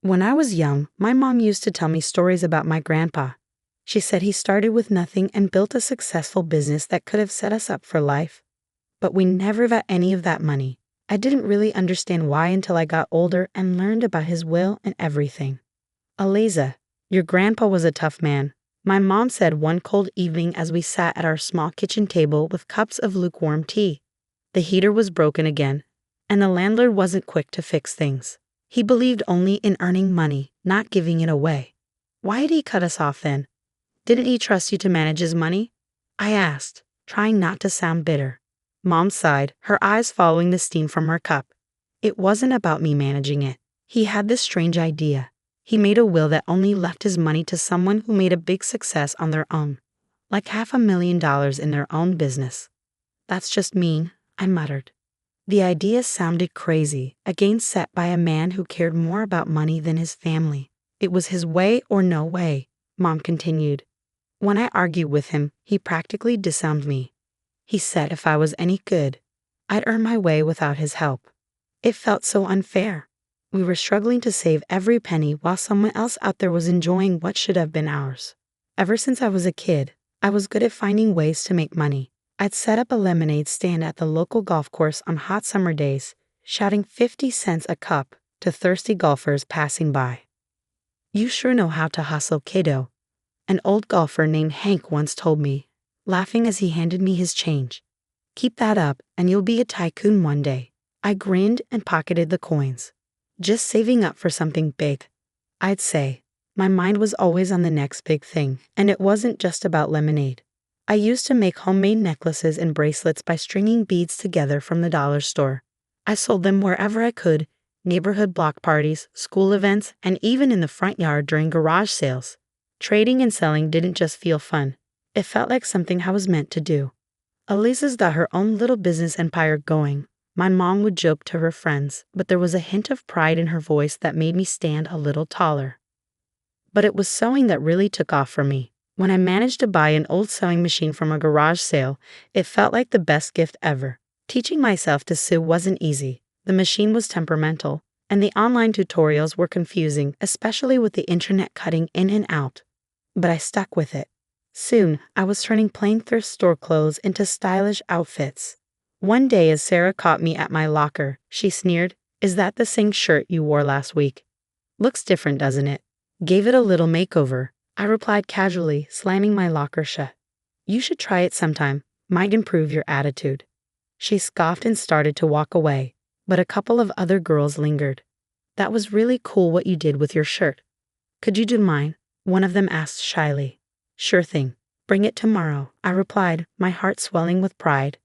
When I was young, my mom used to tell me stories about my grandpa. She said he started with nothing and built a successful business that could have set us up for life. But we never got any of that money. I didn't really understand why until I got older and learned about his will and everything. Eliza, your grandpa was a tough man, my mom said one cold evening as we sat at our small kitchen table with cups of lukewarm tea. The heater was broken again, and the landlord wasn't quick to fix things. He believed only in earning money, not giving it away. Why did he cut us off then? Didn't he trust you to manage his money? I asked, trying not to sound bitter. Mom sighed, her eyes following the steam from her cup. It wasn't about me managing it. He had this strange idea. He made a will that only left his money to someone who made a big success on their own, like $500,000 in their own business. That's just mean, I muttered. The idea sounded crazy, a game set by a man who cared more about money than his family. It was his way or no way, Mom continued. When I argued with him, he practically disowned me. He said if I was any good, I'd earn my way without his help. It felt so unfair. We were struggling to save every penny while someone else out there was enjoying what should have been ours. Ever since I was a kid, I was good at finding ways to make money. I'd set up a lemonade stand at the local golf course on hot summer days, shouting 50 cents a cup to thirsty golfers passing by. You sure know how to hustle, kiddo, an old golfer named Hank once told me, laughing as he handed me his change. Keep that up and you'll be a tycoon one day. I grinned and pocketed the coins. Just saving up for something big, I'd say. My mind was always on the next big thing, and it wasn't just about lemonade. I used to make homemade necklaces and bracelets by stringing beads together from the dollar store. I sold them wherever I could, neighborhood block parties, school events, and even in the front yard during garage sales. Trading and selling didn't just feel fun. It felt like something I was meant to do. Elisa's got her own little business empire going, my mom would joke to her friends, but there was a hint of pride in her voice that made me stand a little taller. But it was sewing that really took off for me. When I managed to buy an old sewing machine from a garage sale, it felt like the best gift ever. Teaching myself to sew wasn't easy. The machine was temperamental, and the online tutorials were confusing, especially with the internet cutting in and out. But I stuck with it. Soon, I was turning plain thrift store clothes into stylish outfits. One day as Sarah caught me at my locker, she sneered, "Is that the same shirt you wore last week? Looks different, doesn't it?" Gave it a little makeover, I replied casually, slamming my locker shut. You should try it sometime, might improve your attitude. She scoffed and started to walk away, but a couple of other girls lingered. That was really cool what you did with your shirt. Could you do mine? One of them asked shyly. Sure thing. Bring it tomorrow, I replied, my heart swelling with pride.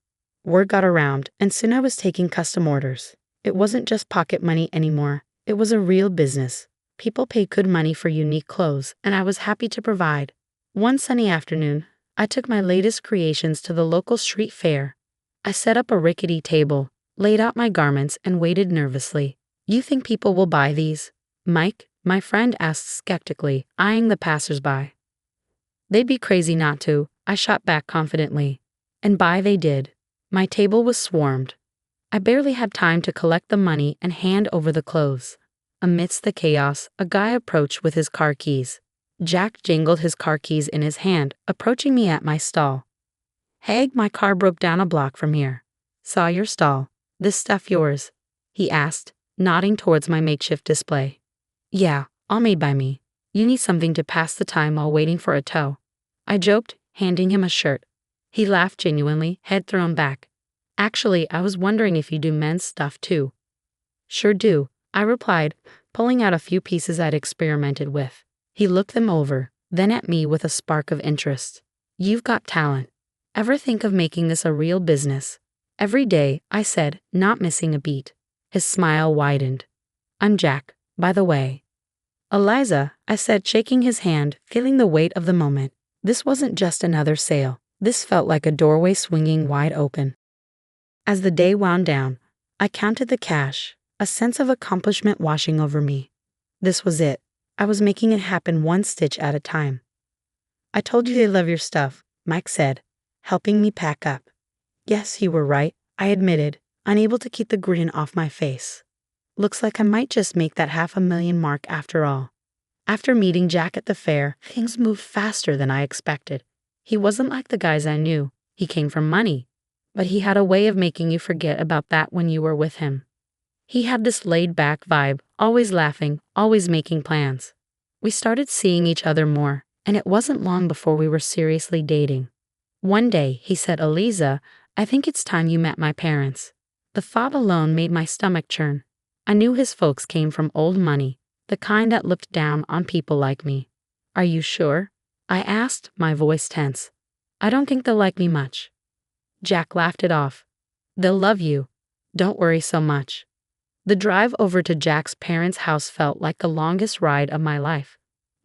Word got around, and soon I was taking custom orders. It wasn't just pocket money anymore. It was a real business. People paid good money for unique clothes, and I was happy to provide. One sunny afternoon, I took my latest creations to the local street fair. I set up a rickety table, laid out my garments, and waited nervously. You think people will buy these? Mike, my friend, asked skeptically, eyeing the passers-by. They'd be crazy not to, I shot back confidently. And buy they did. My table was swarmed. I barely had time to collect the money and hand over the clothes. Amidst the chaos, a guy approached with his car keys. Jack jingled his car keys in his hand, approaching me at my stall. Hey, my car broke down a block from here. Saw your stall. This stuff yours? He asked, nodding towards my makeshift display. Yeah, all made by me. You need something to pass the time while waiting for a tow. I joked, handing him a shirt. He laughed genuinely, head thrown back. Actually, I was wondering if you do men's stuff too. Sure do, I replied, pulling out a few pieces I'd experimented with. He looked them over, then at me with a spark of interest. You've got talent. Ever think of making this a real business? Every day, I said, not missing a beat. His smile widened. I'm Jack, by the way. Eliza, I said, shaking his hand, feeling the weight of the moment. This wasn't just another sale. This felt like a doorway swinging wide open. As the day wound down, I counted the cash, a sense of accomplishment washing over me. This was it. I was making it happen one stitch at a time. I told you they love your stuff, Mike said, helping me pack up. Yes, you were right, I admitted, unable to keep the grin off my face. Looks like I might just make that $500,000 mark after all. After meeting Jack at the fair, things moved faster than I expected. He wasn't like the guys I knew. He came from money. But he had a way of making you forget about that when you were with him. He had this laid-back vibe, always laughing, always making plans. We started seeing each other more, and it wasn't long before we were seriously dating. One day, he said, "Eliza, I think it's time you met my parents." The thought alone made my stomach churn. I knew his folks came from old money, the kind that looked down on people like me. "Are you sure?" I asked, my voice tense. "I don't think they'll like me much." Jack laughed it off. "They'll love you. Don't worry so much." The drive over to Jack's parents' house felt like the longest ride of my life.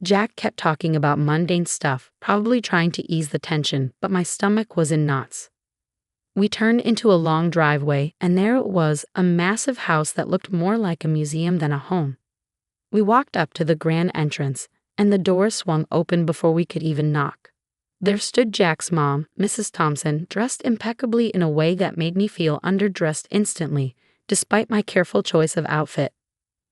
Jack kept talking about mundane stuff, probably trying to ease the tension, but my stomach was in knots. We turned into a long driveway, and there it was, a massive house that looked more like a museum than a home. We walked up to the grand entrance, and the door swung open before we could even knock. There stood Jack's mom, Mrs. Thompson, dressed impeccably in a way that made me feel underdressed instantly, despite my careful choice of outfit.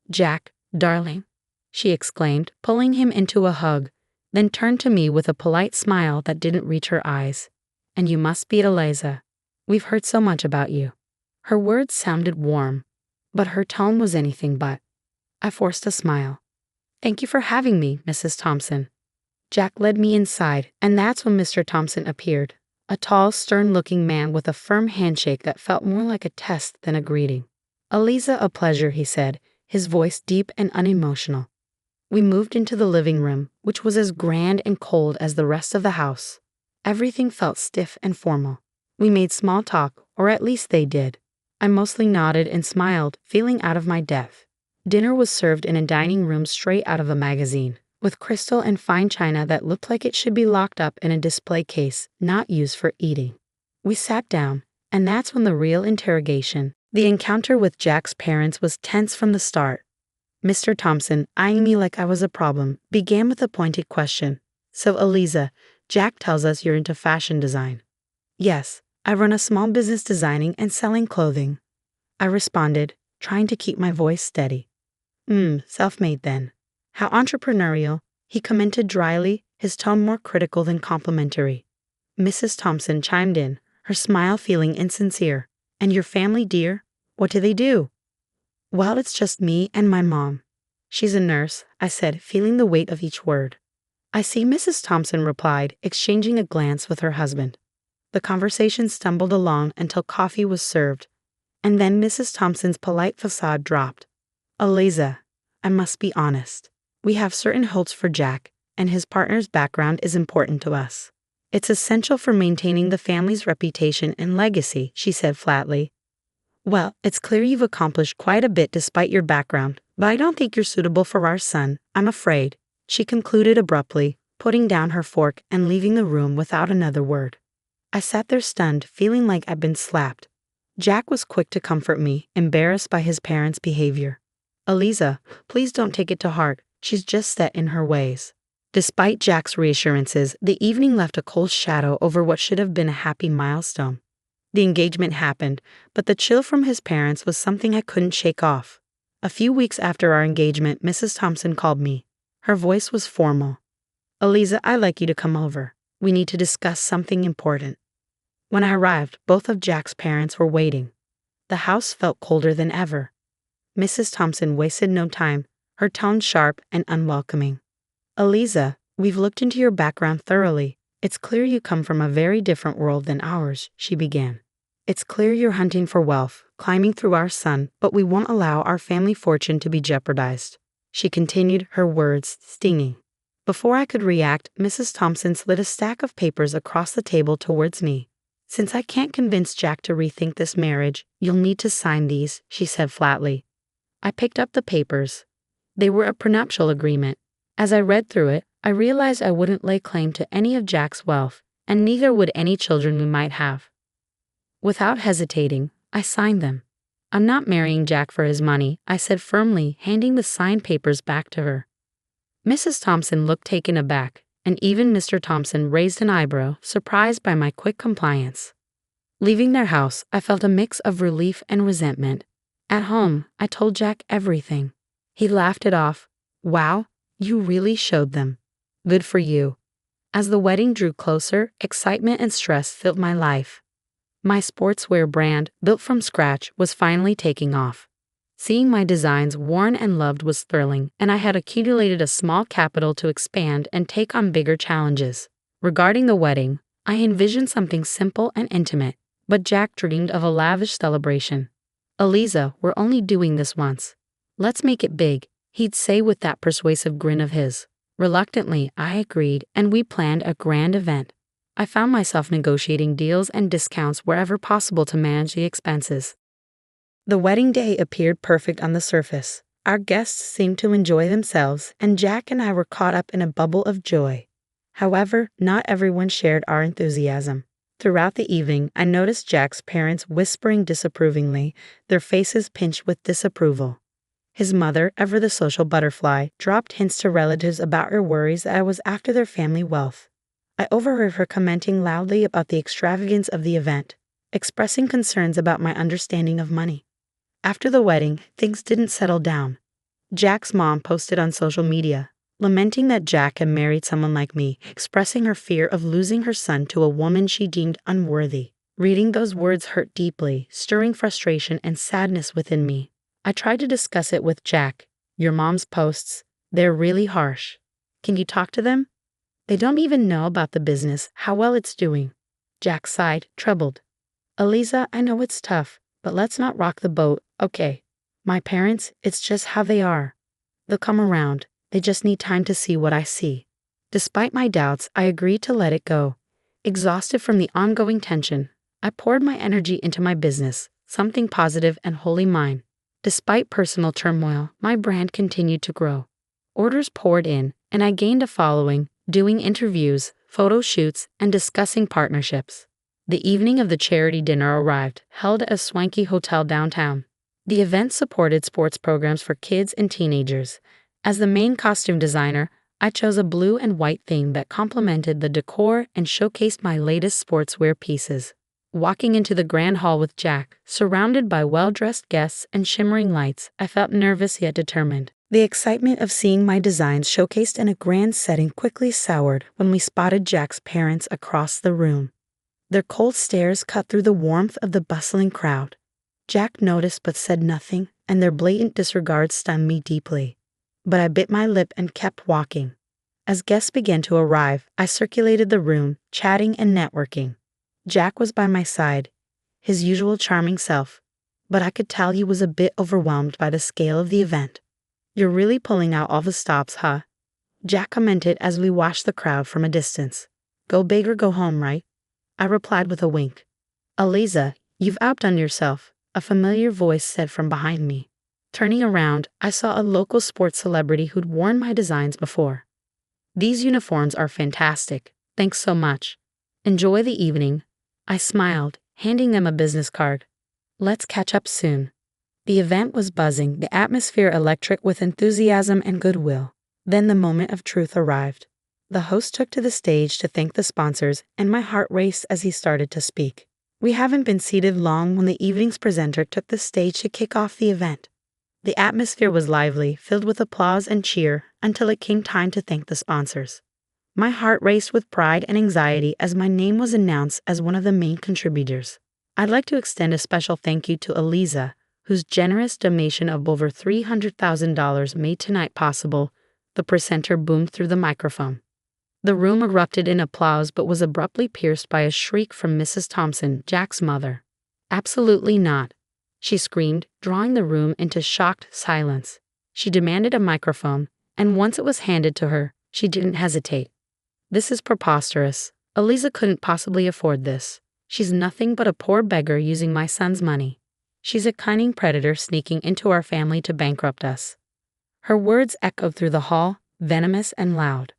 "Jack, darling," she exclaimed, pulling him into a hug, then turned to me with a polite smile that didn't reach her eyes. "And you must be Eliza. We've heard so much about you." Her words sounded warm, but her tone was anything but. I forced a smile. "Thank you for having me, Mrs. Thompson." Jack led me inside, and that's when Mr. Thompson appeared, a tall, stern-looking man with a firm handshake that felt more like a test than a greeting. "Eliza, a pleasure," he said, his voice deep and unemotional. We moved into the living room, which was as grand and cold as the rest of the house. Everything felt stiff and formal. We made small talk, or at least they did. I mostly nodded and smiled, feeling out of my depth. Dinner was served in a dining room straight out of a magazine, with crystal and fine china that looked like it should be locked up in a display case, not used for eating. We sat down, and that's when the real interrogation, the encounter with Jack's parents, was tense from the start. Mr. Thompson, eyeing me like I was a problem, began with a pointed question. "So, Eliza, Jack tells us you're into fashion design." "Yes, I run a small business designing and selling clothing," I responded, trying to keep my voice steady. Self-made then." "How entrepreneurial," he commented dryly, his tone more critical than complimentary. Mrs. Thompson chimed in, her smile feeling insincere. "And your family, dear? What do they do?" "Well, it's just me and my mom. She's a nurse," I said, feeling the weight of each word. "I see," Mrs. Thompson replied, exchanging a glance with her husband. The conversation stumbled along until coffee was served, and then Mrs. Thompson's polite facade dropped. "Eliza, I must be honest. We have certain hopes for Jack, and his partner's background is important to us. It's essential for maintaining the family's reputation and legacy," she said flatly. "Well, it's clear you've accomplished quite a bit despite your background, but I don't think you're suitable for our son, I'm afraid," she concluded abruptly, putting down her fork and leaving the room without another word. I sat there stunned, feeling like I'd been slapped. Jack was quick to comfort me, embarrassed by his parents' behavior. "Eliza, please don't take it to heart. She's just set in her ways." Despite Jack's reassurances, the evening left a cold shadow over what should have been a happy milestone. The engagement happened, but the chill from his parents was something I couldn't shake off. A few weeks after our engagement, Mrs. Thompson called me. Her voice was formal. "Eliza, I'd like you to come over. We need to discuss something important." When I arrived, both of Jack's parents were waiting. The house felt colder than ever. Mrs. Thompson wasted no time, her tone sharp and unwelcoming. "Eliza, we've looked into your background thoroughly. It's clear you come from a very different world than ours," she began. "It's clear you're hunting for wealth, climbing through our son, but we won't allow our family fortune to be jeopardized," she continued, her words stinging. Before I could react, Mrs. Thompson slid a stack of papers across the table towards me. "Since I can't convince Jack to rethink this marriage, you'll need to sign these," she said flatly. I picked up the papers. They were a prenuptial agreement. As I read through it, I realized I wouldn't lay claim to any of Jack's wealth, and neither would any children we might have. Without hesitating, I signed them. "I'm not marrying Jack for his money," I said firmly, handing the signed papers back to her. Mrs. Thompson looked taken aback, and even Mr. Thompson raised an eyebrow, surprised by my quick compliance. Leaving their house, I felt a mix of relief and resentment. At home, I told Jack everything. He laughed it off. Wow, you really showed them. Good for you. As the wedding drew closer, excitement and stress filled my life. My sportswear brand, built from scratch, was finally taking off. Seeing my designs worn and loved was thrilling, and I had accumulated a small capital to expand and take on bigger challenges. Regarding the wedding, I envisioned something simple and intimate, but Jack dreamed of a lavish celebration. Eliza, we're only doing this once. Let's make it big, he'd say with that persuasive grin of his. Reluctantly, I agreed, and we planned a grand event. I found myself negotiating deals and discounts wherever possible to manage the expenses. The wedding day appeared perfect on the surface. Our guests seemed to enjoy themselves, and Jack and I were caught up in a bubble of joy. However, not everyone shared our enthusiasm. Throughout the evening, I noticed Jack's parents whispering disapprovingly, their faces pinched with disapproval. His mother, ever the social butterfly, dropped hints to relatives about her worries that I was after their family wealth. I overheard her commenting loudly about the extravagance of the event, expressing concerns about my understanding of money. After the wedding, things didn't settle down. Jack's mom posted on social media, lamenting that Jack had married someone like me, expressing her fear of losing her son to a woman she deemed unworthy. Reading those words hurt deeply, stirring frustration and sadness within me. I tried to discuss it with Jack. Your mom's posts, they're really harsh. Can you talk to them? They don't even know about the business, how well it's doing. Jack sighed, troubled. Eliza, I know it's tough, but let's not rock the boat, okay? My parents, it's just how they are. They'll come around. They just need time to see what I see. Despite my doubts, I agreed to let it go. Exhausted from the ongoing tension, I poured my energy into my business, something positive and wholly mine. Despite personal turmoil, my brand continued to grow. Orders poured in, and I gained a following, doing interviews, photo shoots, and discussing partnerships. The evening of the charity dinner arrived, held at a swanky hotel downtown. The event supported sports programs for kids and teenagers. As the main costume designer, I chose a blue and white theme that complemented the decor and showcased my latest sportswear pieces. Walking into the grand hall with Jack, surrounded by well-dressed guests and shimmering lights, I felt nervous yet determined. The excitement of seeing my designs showcased in a grand setting quickly soured when we spotted Jack's parents across the room. Their cold stares cut through the warmth of the bustling crowd. Jack noticed but said nothing, and their blatant disregard stunned me deeply. But I bit my lip and kept walking. As guests began to arrive, I circulated the room, chatting and networking. Jack was by my side, his usual charming self, but I could tell he was a bit overwhelmed by the scale of the event. You're really pulling out all the stops, huh? Jack commented as we watched the crowd from a distance. Go big or go home, right? I replied with a wink. Eliza, you've outdone yourself, a familiar voice said from behind me. Turning around, I saw a local sports celebrity who'd worn my designs before. These uniforms are fantastic. Thanks so much. Enjoy the evening. I smiled, handing them a business card. Let's catch up soon. The event was buzzing, the atmosphere electric with enthusiasm and goodwill. Then the moment of truth arrived. The host took to the stage to thank the sponsors, and my heart raced as he started to speak. We haven't been seated long when the evening's presenter took the stage to kick off the event. The atmosphere was lively, filled with applause and cheer, until it came time to thank the sponsors. My heart raced with pride and anxiety as my name was announced as one of the main contributors. I'd like to extend a special thank you to Eliza, whose generous donation of over $300,000 made tonight possible. The presenter boomed through the microphone. The room erupted in applause but was abruptly pierced by a shriek from Mrs. Thompson, Jack's mother. Absolutely not, she screamed, drawing the room into shocked silence. She demanded a microphone, and once it was handed to her, she didn't hesitate. This is preposterous. Eliza couldn't possibly afford this. She's nothing but a poor beggar using my son's money. She's a cunning predator sneaking into our family to bankrupt us. Her words echoed through the hall, venomous and loud.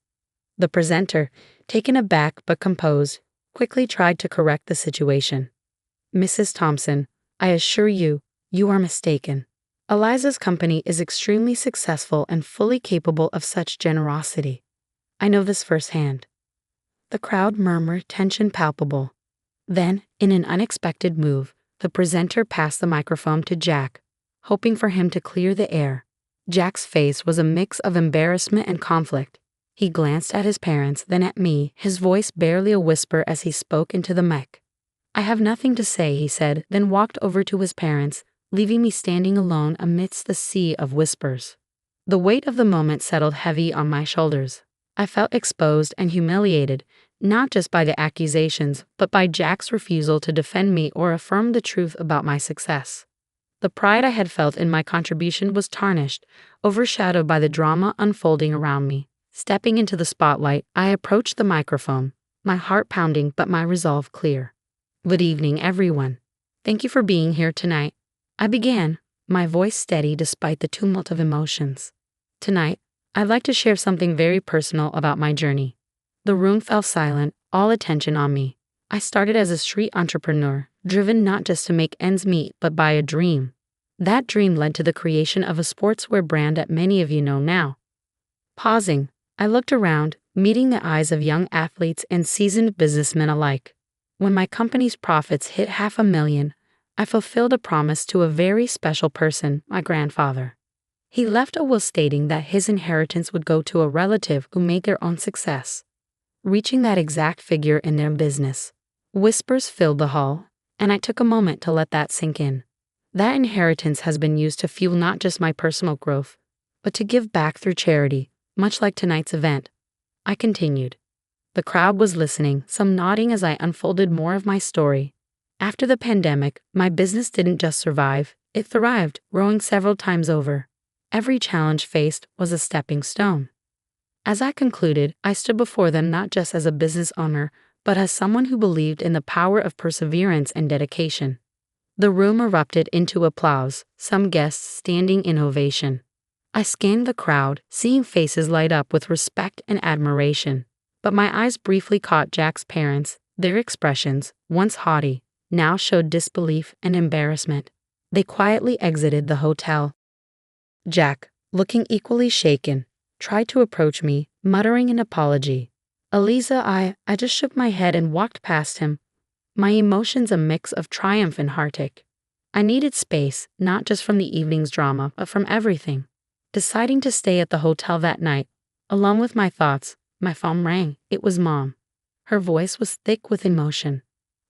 The presenter, taken aback but composed, quickly tried to correct the situation. Mrs. Thompson, I assure you, you are mistaken. Eliza's company is extremely successful and fully capable of such generosity. I know this firsthand. The crowd murmured, tension palpable. Then, in an unexpected move, the presenter passed the microphone to Jack, hoping for him to clear the air. Jack's face was a mix of embarrassment and conflict. He glanced at his parents, then at me, his voice barely a whisper as he spoke into the mic. "I have nothing to say," he said, then walked over to his parents, leaving me standing alone amidst the sea of whispers. The weight of the moment settled heavy on my shoulders. I felt exposed and humiliated, not just by the accusations, but by Jack's refusal to defend me or affirm the truth about my success. The pride I had felt in my contribution was tarnished, overshadowed by the drama unfolding around me. Stepping into the spotlight, I approached the microphone, my heart pounding but my resolve clear. "Good evening, everyone. Thank you for being here tonight," I began, my voice steady despite the tumult of emotions. "Tonight, I'd like to share something very personal about my journey." The room fell silent, all attention on me. I started as a street entrepreneur, driven not just to make ends meet but by a dream. That dream led to the creation of a sportswear brand that many of you know now. Pausing, I looked around, meeting the eyes of young athletes and seasoned businessmen alike. When my company's profits hit $500,000, I fulfilled a promise to a very special person, my grandfather. He left a will stating that his inheritance would go to a relative who made their own success, reaching that exact figure in their business. Whispers filled the hall, and I took a moment to let that sink in. That inheritance has been used to fuel not just my personal growth, but to give back through charity, much like tonight's event. I continued. The crowd was listening, some nodding as I unfolded more of my story. After the pandemic, my business didn't just survive, it thrived, growing several times over. Every challenge faced was a stepping stone. As I concluded, I stood before them not just as a business owner, but as someone who believed in the power of perseverance and dedication. The room erupted into applause, some guests standing in ovation. I scanned the crowd, seeing faces light up with respect and admiration. But my eyes briefly caught Jack's parents. Their expressions, once haughty, now showed disbelief and embarrassment. They quietly exited the hotel. Jack, looking equally shaken, tried to approach me, muttering an apology. "Eliza, I just shook my head and walked past him, my emotions a mix of triumph and heartache. I needed space, not just from the evening's drama, but from everything. Deciding to stay at the hotel that night, along with my thoughts, my phone rang. It was Mom. Her voice was thick with emotion.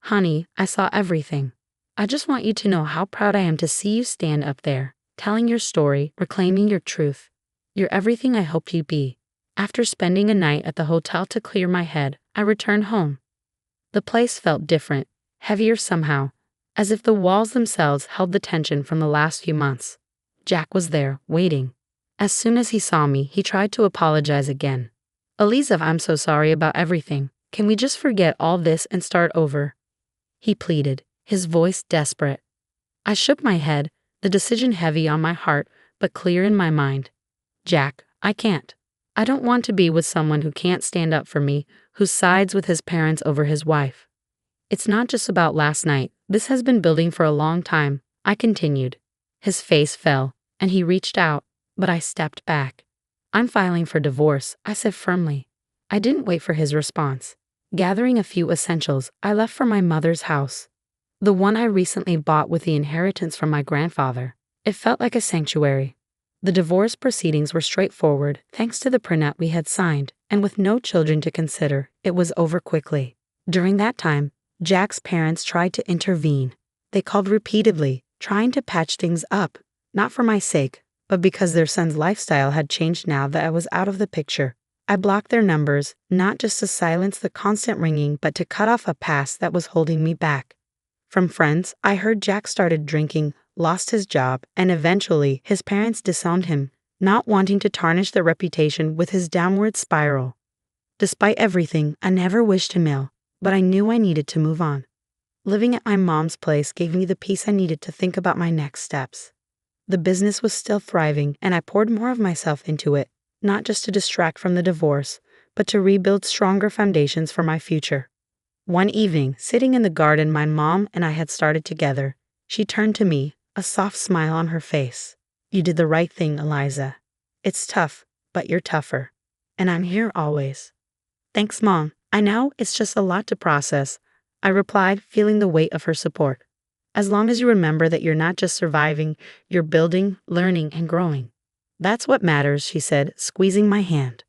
"Honey, I saw everything. I just want you to know how proud I am to see you stand up there, telling your story, reclaiming your truth. You're everything I hoped you'd be." After spending a night at the hotel to clear my head, I returned home. The place felt different, heavier somehow, as if the walls themselves held the tension from the last few months. Jack was there, waiting. As soon as he saw me, he tried to apologize again. "Eliza, I'm so sorry about everything. Can we just forget all this and start over?" he pleaded, his voice desperate. I shook my head, the decision heavy on my heart, but clear in my mind. "Jack, I can't. I don't want to be with someone who can't stand up for me, who sides with his parents over his wife. It's not just about last night. This has been building for a long time," I continued. His face fell, and he reached out, but I stepped back. "I'm filing for divorce," I said firmly. I didn't wait for his response. Gathering a few essentials, I left for my mother's house, the one I recently bought with the inheritance from my grandfather. It felt like a sanctuary. The divorce proceedings were straightforward, thanks to the prenup we had signed, and with no children to consider, it was over quickly. During that time, Jack's parents tried to intervene. They called repeatedly, trying to patch things up, not for my sake, but because their son's lifestyle had changed now that I was out of the picture. I blocked their numbers, not just to silence the constant ringing, but to cut off a past that was holding me back. From friends, I heard Jack started drinking, lost his job, and eventually his parents disowned him, not wanting to tarnish their reputation with his downward spiral. Despite everything, I never wished him ill, but I knew I needed to move on. Living at my mom's place gave me the peace I needed to think about my next steps. The business was still thriving, and I poured more of myself into it, not just to distract from the divorce, but to rebuild stronger foundations for my future. One evening, sitting in the garden my mom and I had started together, she turned to me, a soft smile on her face. "You did the right thing, Eliza. It's tough, but you're tougher. And I'm here always." "Thanks, Mom. I know it's just a lot to process," I replied, feeling the weight of her support. As long as you remember that you're not just surviving, you're building, learning, and growing. That's what matters, she said, squeezing my hand.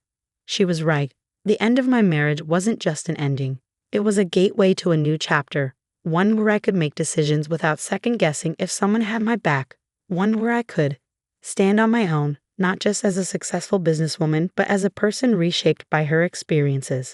She was right. The end of my marriage wasn't just an ending. It was a gateway to a new chapter, one where I could make decisions without second guessing if someone had my back, one where I could stand on my own, not just as a successful businesswoman, but as a person reshaped by her experiences.